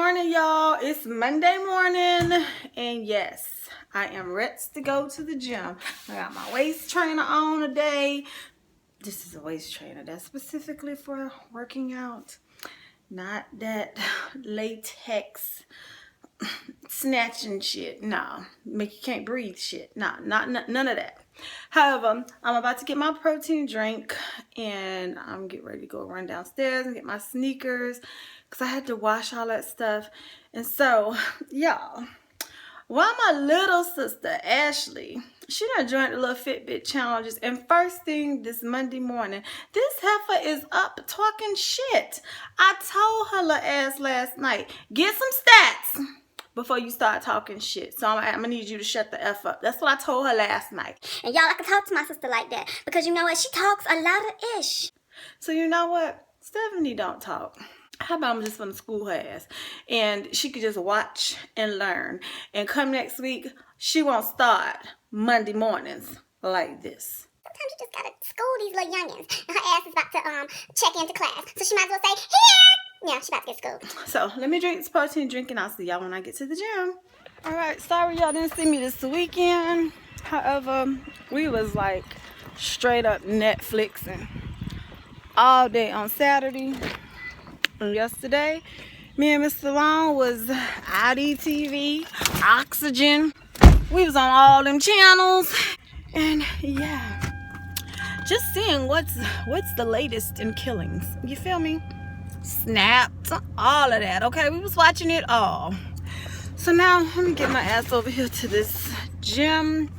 morning, y'all. It's Monday morning, and yes, I am ready to go to the gym. I got my waist trainer on today. This is a waist trainer that's specifically for working out, not that latex snatching shit. Nah, make you can't breathe shit. Nah, none of that. However, I'm about to get my protein drink and I'm getting ready to go run downstairs and get my sneakers because I had to wash all that stuff. And so, y'all, while my little sister Ashley, she done joined the little Fitbit challenges, and first thing this Monday morning, this heifer is up talking shit. I told her little ass last night, get some stats before you start talking shit. So I'm gonna need you to shut the F up. That's what I told her last night. And y'all, I can talk to my sister like that because you know what? She talks a lot of ish. So you know what? Stephanie don't talk. How about I'm just gonna school her ass and she could just watch and learn. And come next week, she won't start Monday mornings like this. Sometimes you just gotta school these little youngins. And her ass is about to check into class. So she might as well say, here! Yeah, she about to get schooled. So let me drink this protein drink and I'll see y'all when I get to the gym. Alright, sorry y'all didn't see me this weekend. However, we was like straight up Netflixing all day on Saturday. And yesterday, me and Mr. Long was IDTV, Oxygen. We was on all them channels. And yeah, just seeing what's the latest in killings. You feel me? Snapped, all of that. Okay, we was watching it all. So now let me get my ass over here to this gym,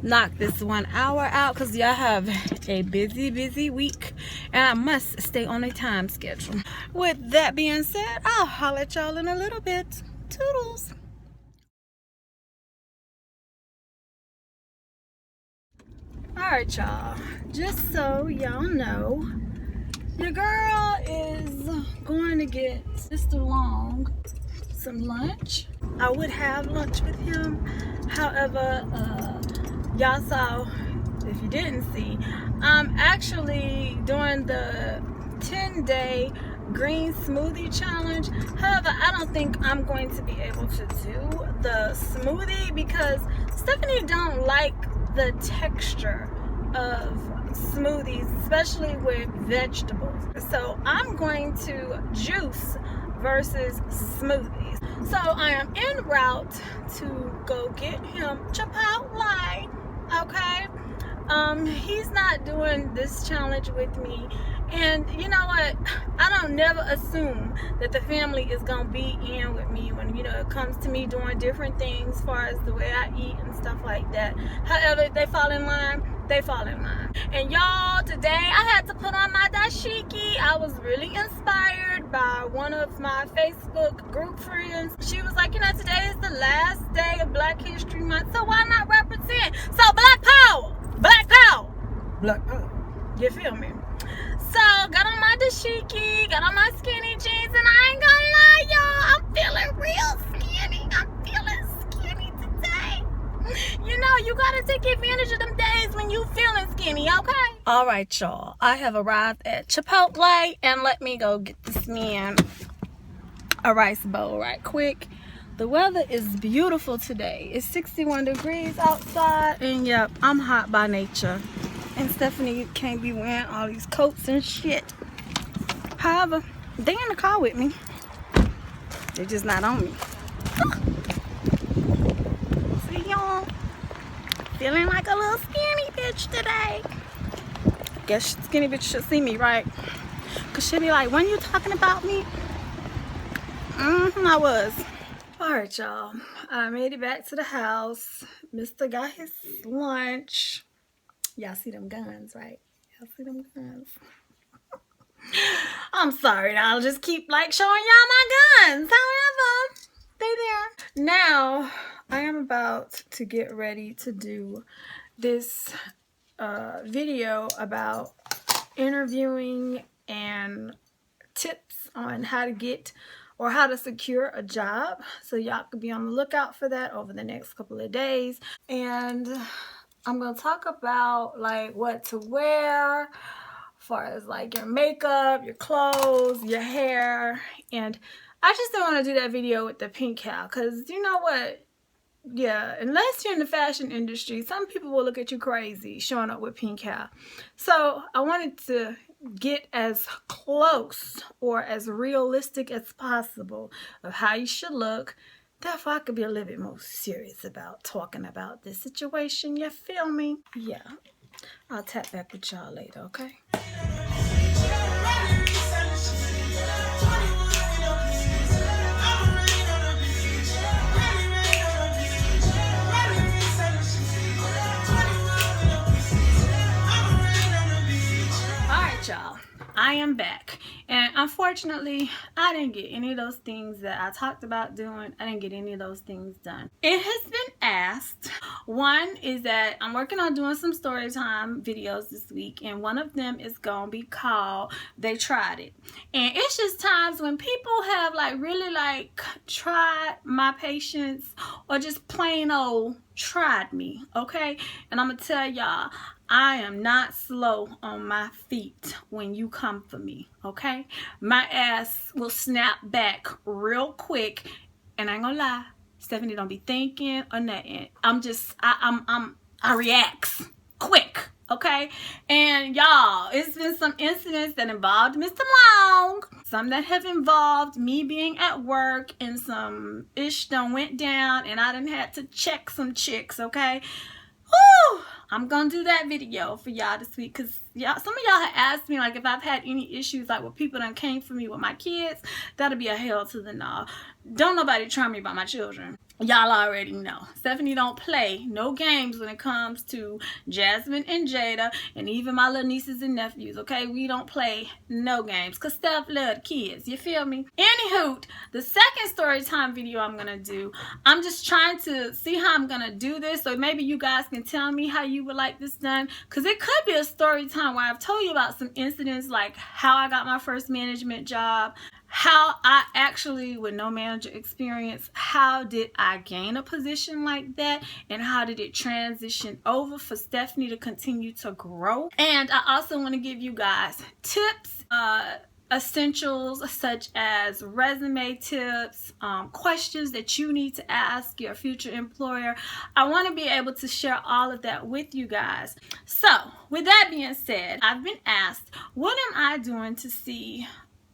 knock this 1 hour out because y'all have a busy week and I must stay on a time schedule. With that being said, I'll holler at y'all in a little bit. Toodles. Alright, y'all, just so y'all know, your girl is going to get Mr. Long some lunch. I would have lunch with him. However, y'all saw, if you didn't see, I'm actually doing the 10-day green smoothie challenge. However, I don't think I'm going to be able to do the smoothie because Stephanie don't like the texture of smoothies, especially with vegetables. So I'm going to juice versus smoothies. So I am en route to go get him Chipotle. Okay, he's not doing this challenge with me, and you know what, I don't never assume that the family is gonna be in with me when, you know, it comes to me doing different things as far as the way I eat and stuff like that. However, if they fall in line, they fall in line. And y'all, today I had to put on my dashiki. I was really inspired by one of my Facebook group friends. She was like, you know, today is the last day of Black History Month, so why not represent? So Black Power, Black Power, Black Power. You feel me? So got on my dashiki, got on my skinny jeans, and I ain't gonna lie, y'all, I'm feeling real skinny. I'm feeling skinny today. You know, you gotta take advantage of them days when you feeling skinny, okay? All right, y'all. I have arrived at Chipotle, and let me go get this man a rice bowl right quick. The weather is beautiful today. It's 61 degrees outside, and yep, I'm hot by nature. And Stephanie can't be wearing all these coats and shit. However, they in the car with me. They're just not on me. See y'all? Feeling like a little skinny bitch today. Guess skinny bitch should see me, right? Cause she'll be like, when you talking about me? I was. Alright, y'all. I made it back to the house. Mr. got his lunch. Y'all see them guns, right? Y'all see them guns? I'm sorry, I'll just keep like showing y'all my guns. However, they there. Now, I am about to get ready to do this video about interviewing and tips on how to get or how to secure a job. So y'all could be on the lookout for that over the next couple of days. And I'm going to talk about like what to wear, as far as like your makeup, your clothes, your hair, and I just don't want to do that video with the pink hair, because you know what? Yeah, unless you're in the fashion industry, some people will look at you crazy showing up with pink hair. So I wanted to get as close or as realistic as possible of how you should look. Therefore, I could be a little bit more serious about talking about this situation. You feel me? Yeah. I'll tap back with y'all later, okay? Y'all, I am back, and unfortunately I didn't get any of those things that I talked about doing. I didn't get any of those things done. It has been asked. One is that I'm working on doing some story time videos this week, and one of them is gonna be called They Tried It. And it's just times when people have like really like tried my patience, or just plain old tried me, okay? And I'm gonna tell y'all, I am not slow on my feet when you come for me, okay? My ass will snap back real quick, and I ain't gonna lie, Stephanie don't be thinking or nothing. I reacts quick, okay? And y'all, it's been some incidents that involved Mr. Long, some that have involved me being at work, and some ish done went down, and I done had to check some chicks, okay? Woo! I'm gonna do that video for y'all this week, because y'all, some of y'all have asked me like if I've had any issues like with people that came for me with my kids. That'll be a hell to the no. Don't nobody try me about my children. Y'all already know. Stephanie don't play no games when it comes to Jasmine and Jada, and even my little nieces and nephews, okay? We don't play no games, because Steph love kids, you feel me? Anywho, the second story time video I'm gonna do, I'm just trying to see how I'm gonna do this, so maybe you guys can tell me how you would like this done, because it could be a story time where I've told you about some incidents like how I got my first management job, how I actually, with no manager experience, how did I gain a position like that, and how did it transition over for Stephanie to continue to grow. And I also want to give you guys tips, essentials such as resume tips, questions that you need to ask your future employer. I want to be able to share all of that with you guys. So with that being said, I've been asked, what am I doing to see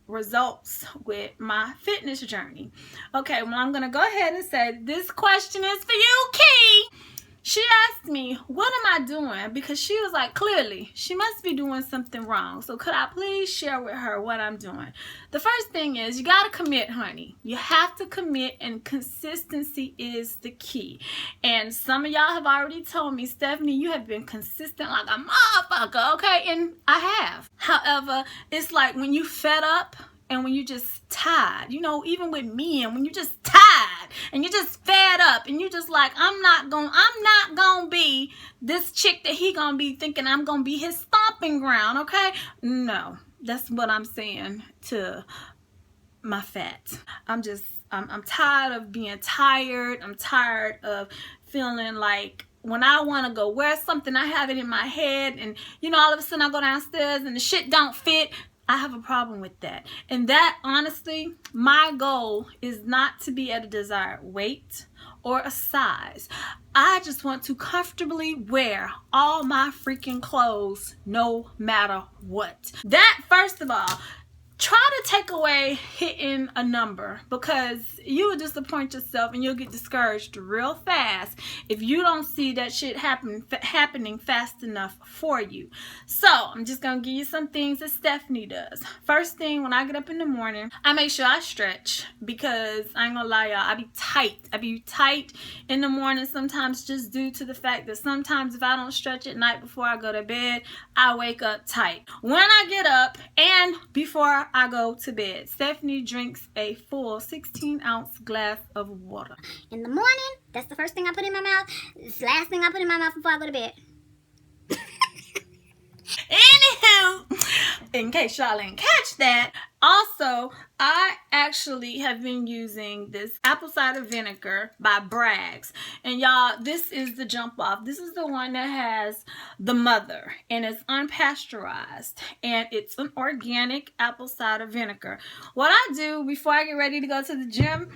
results with my fitness journey? Okay, well, I'm gonna go ahead and say this question is for you, Key. She asked me, what am I doing? Because she was like, clearly, she must be doing something wrong. So could I please share with her what I'm doing? The first thing is, you gotta commit, honey. You have to commit, and consistency is the key. And some of y'all have already told me, Stephanie, you have been consistent like a motherfucker, okay? And I have. However, it's like when you fed up, and when you just tired, you know, even with men, when you just tired and you just fed up and you just like, I'm not gonna be this chick that he gonna be thinking I'm gonna be his stomping ground, okay? No, that's what I'm saying to my fat. I'm tired of being tired. I'm tired of feeling like when I want to go wear something, I have it in my head, and you know, all of a sudden I go downstairs and the shit don't fit. I have a problem with that. And that, honestly, my goal is not to be at a desired weight or a size. I just want to comfortably wear all my freaking clothes no matter what. That, first of all, try to take away hitting a number, because you will disappoint yourself and you'll get discouraged real fast if you don't see that shit happening fast enough for you. So I'm just gonna give you some things that Stephanie does. First thing, when I get up in the morning, I make sure I stretch, because I ain't gonna lie, y'all, I be tight in the morning sometimes, just due to the fact that sometimes if I don't stretch at night before I go to bed, I wake up tight. When I get up and before I go to bed, Stephanie drinks a full 16-ounce glass of water. In the morning, that's the first thing I put in my mouth. It's the last thing I put in my mouth before I go to bed. Anywho, in case y'all didn't catch that, also I actually have been using this apple cider vinegar by Bragg's, and y'all, this is the jump off. This is the one that has the mother, and it's unpasteurized, and it's an organic apple cider vinegar. What I do before I get ready to go to the gym,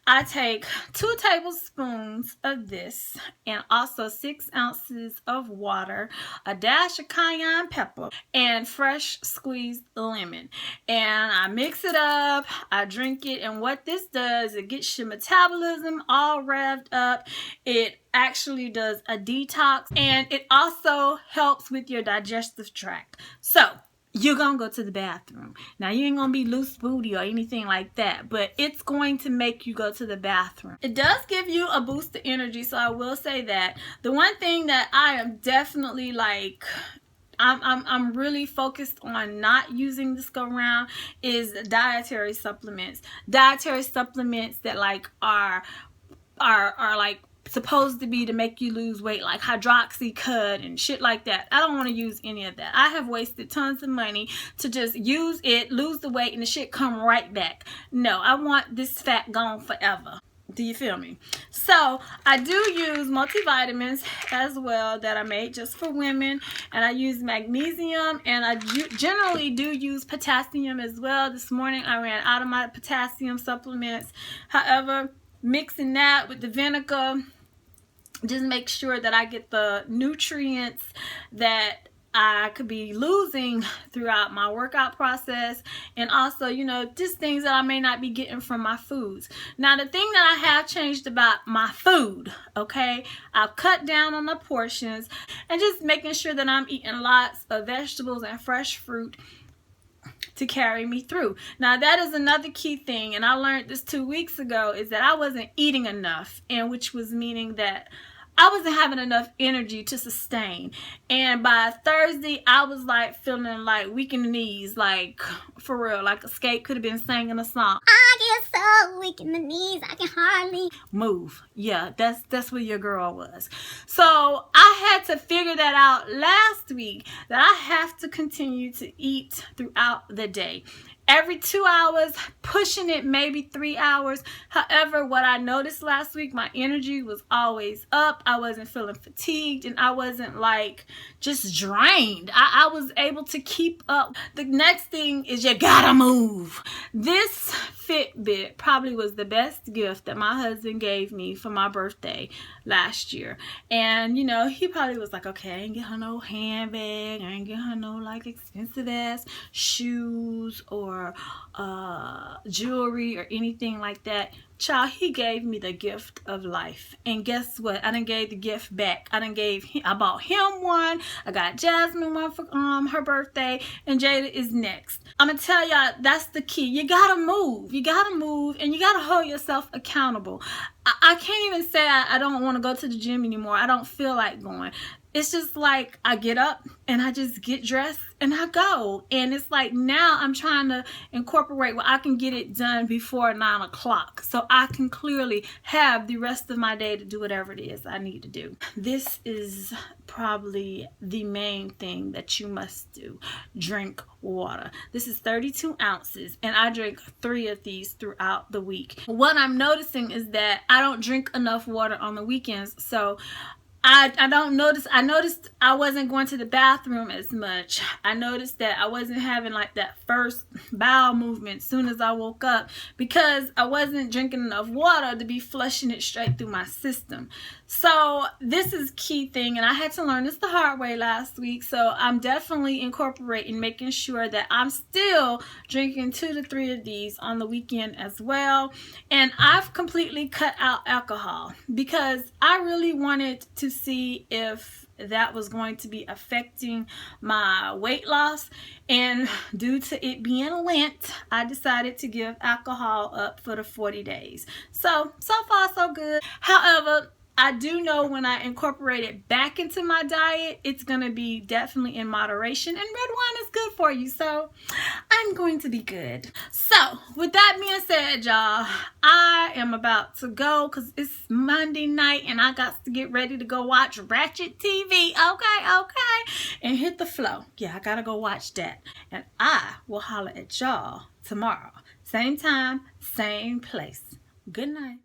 I take 2 tablespoons of this and also 6 ounces of water, a dash of cayenne pepper, and fresh squeezed lemon, and I mix it up. I drink it, and what this does, it gets your metabolism all revved up. It actually does a detox, and it also helps with your digestive tract. So you're gonna go to the bathroom. Now, you ain't gonna be loose booty or anything like that, but it's going to make you go to the bathroom. It does give you a boost of energy, so I will say that. The one thing that I am definitely like, I'm really focused on not using this go around is dietary supplements. Dietary supplements that like are like supposed to be to make you lose weight, like hydroxycut and shit like that. I don't want to use any of that. I have wasted tons of money to just use it, lose the weight, and the shit come right back. No, I want this fat gone forever. Do you feel me? So I do use multivitamins as well that I made just for women, and I use magnesium, and I generally do use potassium as well. This morning I ran out of my potassium supplements. However, mixing that with the vinegar just make sure that I get the nutrients that I could be losing throughout my workout process, and also, you know, just things that I may not be getting from my foods. Now, the thing that I have changed about my food, okay, I've cut down on the portions and just making sure that I'm eating lots of vegetables and fresh fruit to carry me through. Now, that is another key thing, and I learned this 2 weeks ago, is that I wasn't eating enough, and which was meaning that I wasn't having enough energy to sustain. And by Thursday, I was like feeling like weak in the knees, like for real, like Escape could have been singing a song. I get so weak in the knees, I can hardly move. Yeah, that's where your girl was. So I had to figure that out last week, that I have to continue to eat throughout the day. Every 2 hours, pushing it maybe 3 hours. However, what I noticed last week, my energy was always up. I wasn't feeling fatigued, and I wasn't like just drained. I was able to keep up. The next thing is you gotta move. This Fitbit probably was the best gift that my husband gave me for my birthday last year. And you know, he probably was like, okay, I ain't get her no handbag, I ain't get her no like expensive ass shoes or jewelry or anything like that. Child, he gave me the gift of life. And guess what? I done gave the gift back. I bought him one. I got Jasmine one for her birthday, and Jada is next. I'm gonna tell y'all, that's the key. You gotta move. You gotta move, and you gotta hold yourself accountable. I can't even say I don't want to go to the gym anymore. I don't feel like going. It's just like I get up and I just get dressed and I go. And it's like now I'm trying to incorporate where I can get it done before 9 o'clock, so I can clearly have the rest of my day to do whatever it is I need to do. This is probably the main thing that you must do. Drink water. This is 32 ounces, and I drink 3 of these throughout the week. What I'm noticing is that I don't drink enough water on the weekends, so I don't notice. I noticed I wasn't going to the bathroom as much. I noticed that I wasn't having like that first bowel movement soon as I woke up, because I wasn't drinking enough water to be flushing it straight through my system. So this is key thing, and I had to learn this the hard way last week. So I'm definitely incorporating making sure that I'm still drinking 2 to 3 of these on the weekend as well. And I've completely cut out alcohol because I really wanted to see if that was going to be affecting my weight loss, and due to it being Lent, I decided to give alcohol up for the 40 days. So far so good. However, I do know when I incorporate it back into my diet, it's going to be definitely in moderation, and red wine is good for you, so I'm going to be good. So with that being said, y'all, I am about to go because it's Monday night and I got to get ready to go watch Ratchet TV. Okay. and hit the flow. Yeah, I gotta go watch that. And I will holler at y'all tomorrow. Same time, same place. Good night.